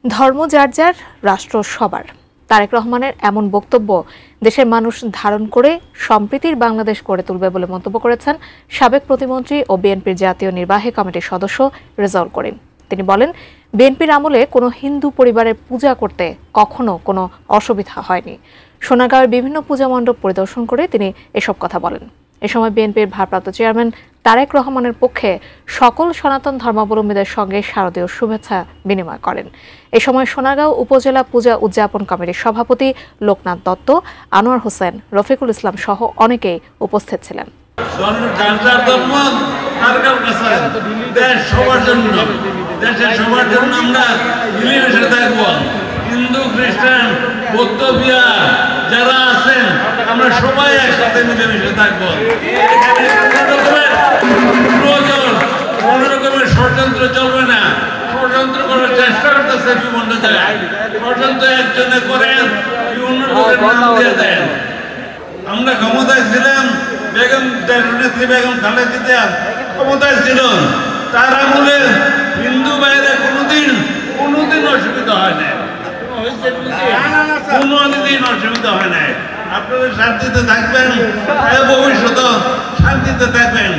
ধর্ম যার যার, রাষ্ট্র সবার। তারেক রহমানের এমন বক্তব্য দেশের মানুষ ধারণ করে সম্প্রীতির বাংলাদেশ গড়ে তুলবে বলে মন্তব্য করেছেন সাবেক প্রতিমন্ত্রী ও বিএনপির জাতীয় নির্বাহী কমিটির সদস্য রেজাউল করিম। তিনি বলেন, বিএনপির আমলে কোনো হিন্দু পরিবারের পূজা করতে কখনো কোনো অসুবিধা হয়নি। সোনারগাঁওয়ের বিভিন্ন পূজা মণ্ডপ পরিদর্শন করে তিনি এসব কথা বলেন। এ সময় বিএনপির ভারপ্রাপ্ত চেয়ারম্যান তারেক রহমানের পক্ষে সকল সনাতন ধর্মাবলম্বীদের সঙ্গে শারদীয় শুভেচ্ছা বিনিময় করেন। এ সময় সোনারগাঁও উপজেলা পূজা উদযাপন কমিটির সভাপতি লোকনাথ দত্ত, আনোয়ার হোসেন, রফিকুল ইসলাম সহ অনেকেই উপস্থিত ছিলেন। হিন্দু, খ্রিস্টান, বৌদ্ধ, বিহার যারা আছেন আমরা সবাই একসাথে মিলেমিশে থাকবো। কোনো রকমের ষড়যন্ত্র চলবে না। ষড়যন্ত্র করার চেষ্টা করতেছে বিভিন্ন জায়গায়। ষড়যন্ত্র একজনে করেন, বিভিন্ন লোকের নাম দিয়ে দেন। আমরা ক্ষমতায় ছিলাম, নেত্রী বেগম খালেদা জিয়া ক্ষমতায় ছিল, তার আমলে হিন্দু বাইরে কোনোদিন অসুবিধা হয় না, কোনোদিন অসুবিধা হয় না। আপনারা শান্তিতে থাকবেন, ভবিষ্যতে শান্তিতে থাকবেন।